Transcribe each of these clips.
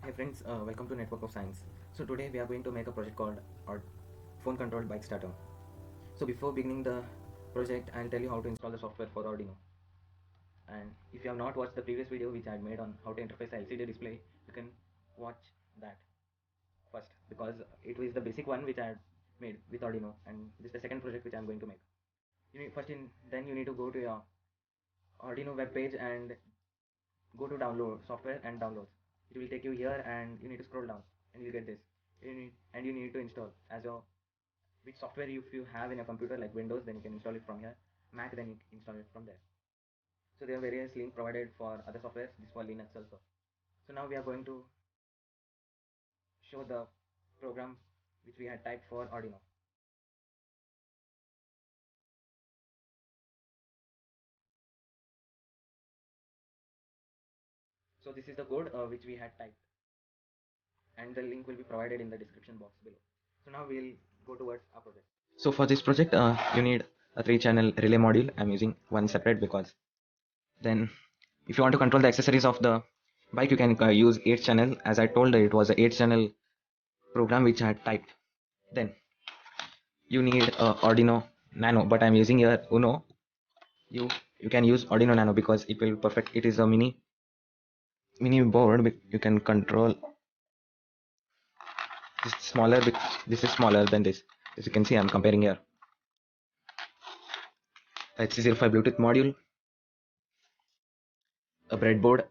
Hey friends, welcome to Network of Science. So today we are going to make a project called phone controlled bike starter. So before beginning the project, I'll tell you how to install the software for Arduino. And if you have not watched the previous video which I had made on how to interface a LCD display, you can watch that first because it was the basic one which I had made with Arduino, and this is the second project which I'm going to make. Then you need to go to your Arduino web page and go to download software and downloads. It will take you here and you need to scroll down and you'll get this. You need to install as your which software if you have in a computer like Windows, then you can install it from here. Mac, then you can install it from there. So there are various links provided for other softwares. This for Linux also. So now we are going to show the program which we had typed for Arduino. So this is the code which we had typed, and the link will be provided in the description box below. So now we'll go towards our project. So for this project, you need a 3-channel relay module. I'm using one separate because then if you want to control the accessories of the bike, you can use 8 channel. As I told, it was a 8 channel program which I had typed. Then you need Arduino Nano, but I'm using here Uno. You can use Arduino Nano because it will perfect. It is a mini board. You can control this smaller. This is smaller than this. As you can see, I'm comparing here. HC05 Bluetooth module, a breadboard.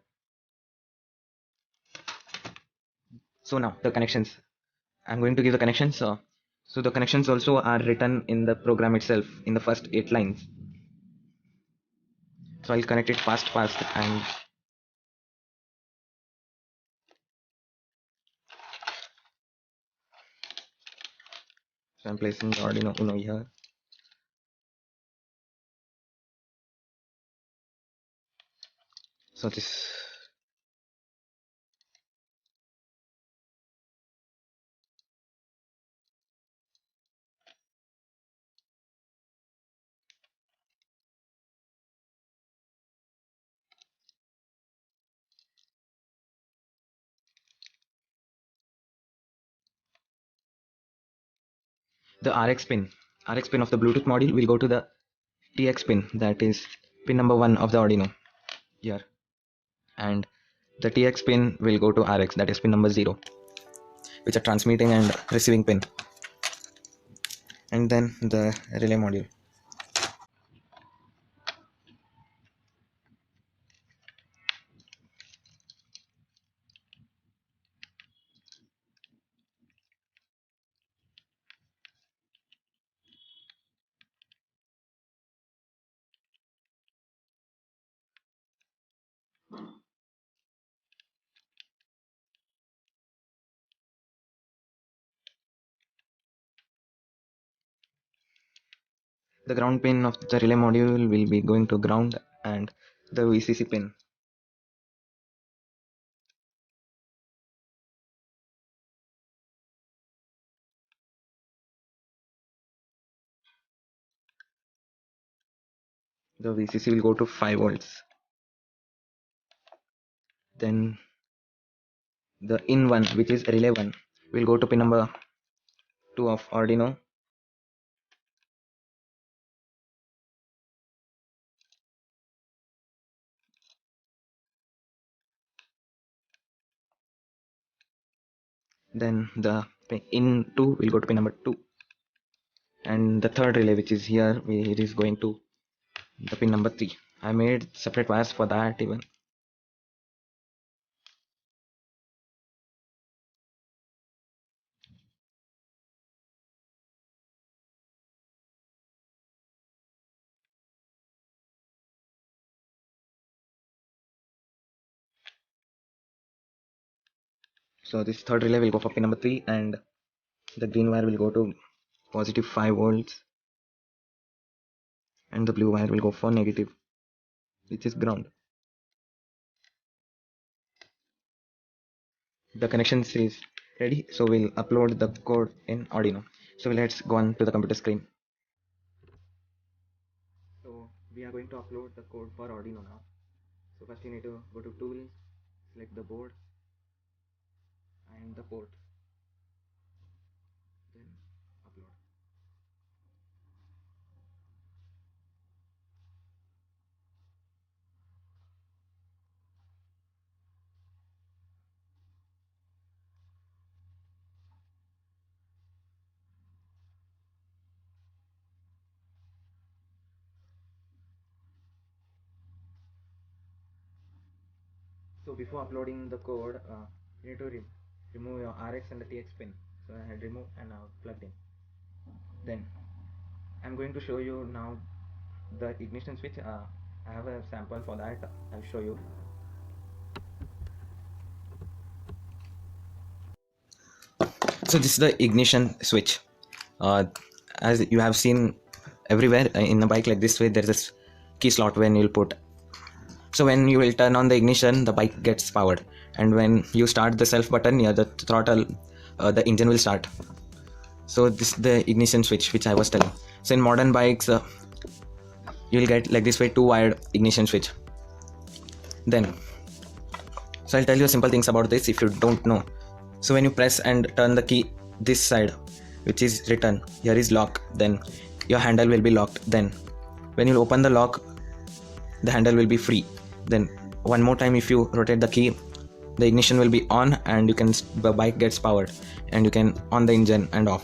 So now the connections. I'm going to give the connections. So the connections also are written in the program itself in the first 8 lines. So I'll connect it fast and so I'm placing the Arduino Uno here. So this the RX pin of the Bluetooth module will go to the TX pin, that is pin number 1 of the Arduino here, and the TX pin will go to RX, that is pin number 0, which are transmitting and receiving pin, and then the relay module. The ground pin of the relay module will be going to ground, and the VCC pin. The VCC will go to 5 volts. Then the in one, which is relay 1, will go to pin number 2 of Arduino. Then the in 2 will go to pin number 2, and the third relay, which is here, it is going to the pin number 3. I made separate wires for that even. So this third relay will go for pin number 3, and the green wire will go to positive 5 volts, and the blue wire will go for negative, which is ground. The connection is ready, so we'll upload the code in Arduino. So let's go on to the computer screen. So we are going to upload the code for Arduino now. So first you need to go to tools, select the board, the port, then upload. So before uploading the code, you need to remove your RX and the TX pin. So I had removed and now plugged in. Then I'm going to show you now the ignition switch. I have a sample for that. I'll show you. So this is the ignition switch. As you have seen everywhere in a bike like this way, there is a key slot when you'll put. So when you will turn on the ignition, the bike gets powered, and when you start the self button near the throttle, the engine will start. So this is the ignition switch which I was telling. So in modern bikes, you will get like this way 2-wired ignition switch. Then, so I'll tell you simple things about this if you don't know. So when you press and turn the key this side, which is written here is lock, then your handle will be locked. Then when you open the lock, the handle will be free. Then one more time, if you rotate the key, the ignition will be on and the bike gets powered, and you can on the engine and off.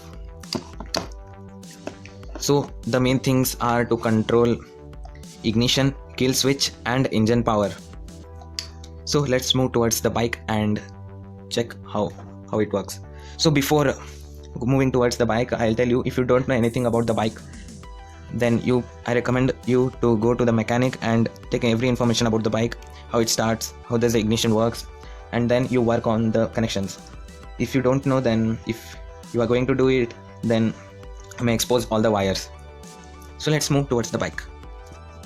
So the main things are to control ignition, kill switch and engine power. So let's move towards the bike and check how it works. So before moving towards the bike, I'll tell you, if you don't know anything about the bike, then I recommend you to go to the mechanic and take every information about the bike, how it starts, how does the ignition works, and then you work on the connections. If you don't know, then if you are going to do it, then you may expose all the wires. So let's move towards the bike.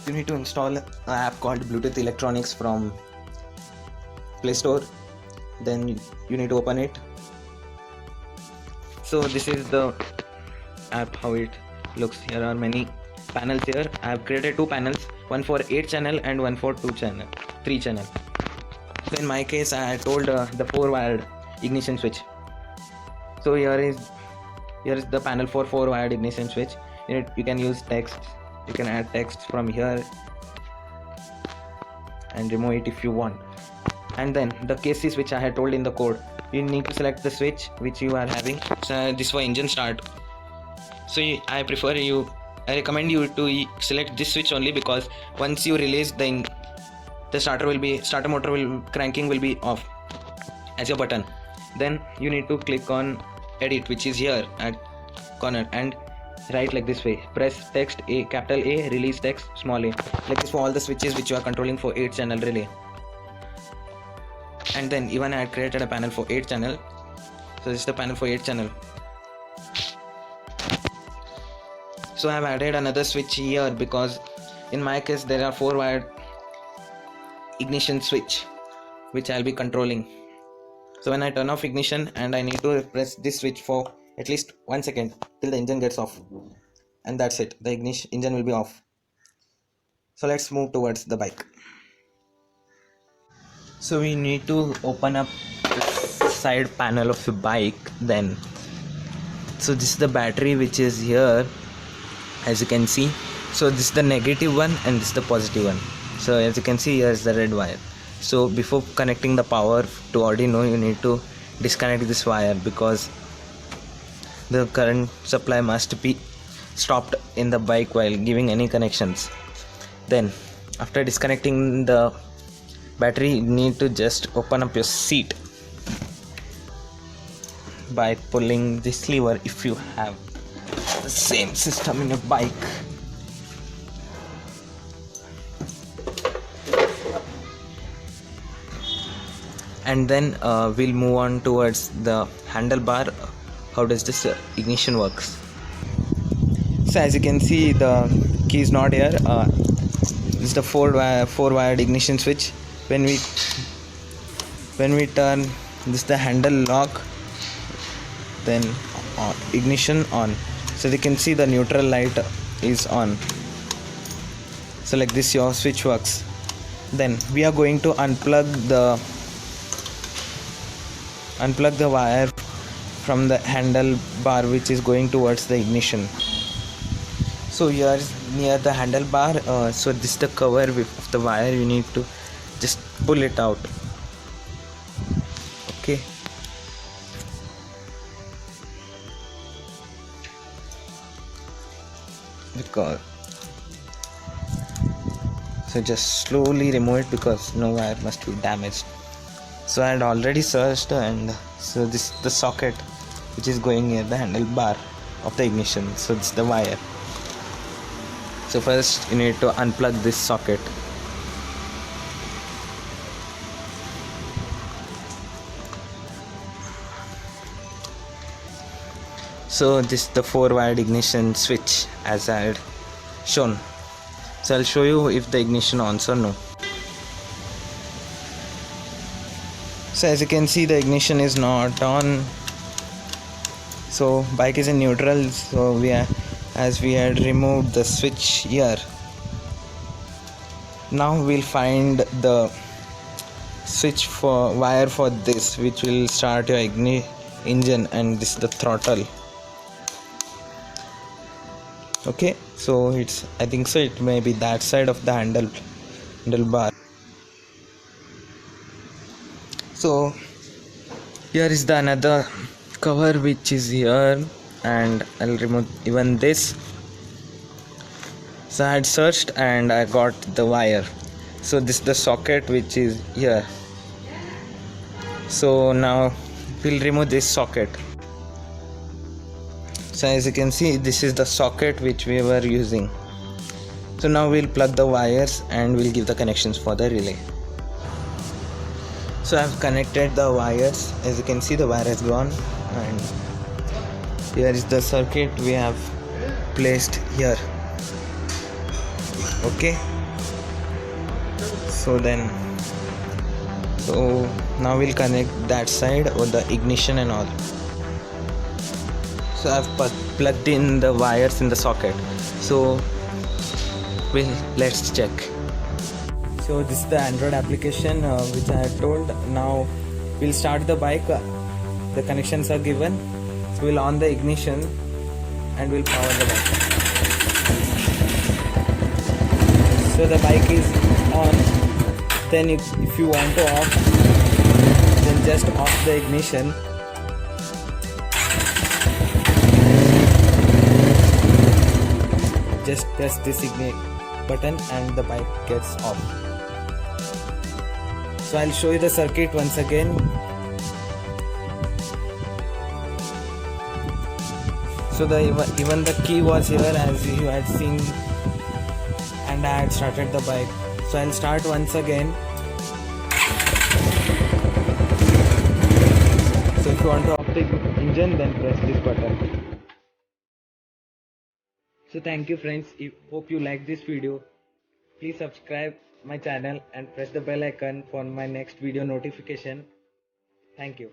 You need to install an app called Bluetooth Electronics from Play Store. Then you need to open it. So this is the app, how it looks. Here are many panels here. I have created 2 panels, one for 8 channel and one for 3 channel. So in my case, I told the 4-wired ignition switch. So here is the panel for 4-wired ignition switch. You can use text. You can add text from here and remove it if you want. And then the cases which I had told in the code, you need to select the switch which you are having. So this for engine start. So I recommend you to select this switch only, because once you release, the starter motor cranking will be off as your button. Then you need to click on edit, which is here at corner, and write like this way: press text A, capital A, release text small a, like this for all the switches which you are controlling for 8 channel relay. And then even I had created a panel for 8 channel. So this is the panel for 8 channel. So I have added another switch here because in my case there are 4-wired ignition switch which I'll be controlling. So when I turn off ignition, and I need to press this switch for at least 1 second till the engine gets off, and that's it, the engine will be off. So let's move towards the bike. So we need to open up the side panel of the bike. Then so this is the battery which is here, as you can see. So this is the negative one and this is the positive one. So as you can see, here is the red wire. So before connecting the power to Arduino, you need to disconnect this wire, because the current supply must be stopped in the bike while giving any connections. Then after disconnecting the battery, you need to just open up your seat by pulling this lever if you have the same system in your bike. And then we'll move on towards the handlebar. How does this ignition works? So as you can see, the key is not here. This is the 4-wired ignition switch. When we turn this, the handle lock, then ignition on. So you can see the neutral light is on. So like this your switch works. Then we are going to unplug the unplug the wire from the handlebar which is going towards the ignition. So here is near the handlebar, so this is the cover of the wire. You need to just pull it out. Okay, because so just slowly remove it because no wire must be damaged. So I had already searched, and so this is the socket which is going near the handlebar of the ignition. So it's the wire. So first you need to unplug this socket. So this is the 4-wired ignition switch as I had shown. So I'll show you if the ignition ons or no. So as you can see, the ignition is not on. So bike is in neutral. So as we had removed the switch here. Now we'll find the switch for wire for this, which will start your engine, and this is the throttle. Okay, so I think so it may be that side of the handlebar. So here is the another cover which is here, and I'll remove even this. So I had searched and I got the wire. So this is the socket which is here. So now we'll remove this socket. So as you can see, this is the socket which we were using. So now we'll plug the wires and we'll give the connections for the relay. So I've connected the wires. As you can see, the wire has gone, and here is the circuit we have placed here. Okay, so now we'll connect that side or the ignition and all. So I've plugged in the wires in the socket. So let's check. So this is the Android application which I had told. Now we'll start the bike. The connections are given. So we'll on the ignition and we'll power the bike. So the bike is on. Then if you want to off, then just off the ignition. Just press this ignite button and the bike gets off. So I'll show you the circuit once again. So even the key was here, as you had seen, and I had started the bike. So I'll start once again. So if you want to off the engine, then press this button. So thank you friends, hope you like this video. Please subscribe my channel and press the bell icon for my next video notification. Thank you.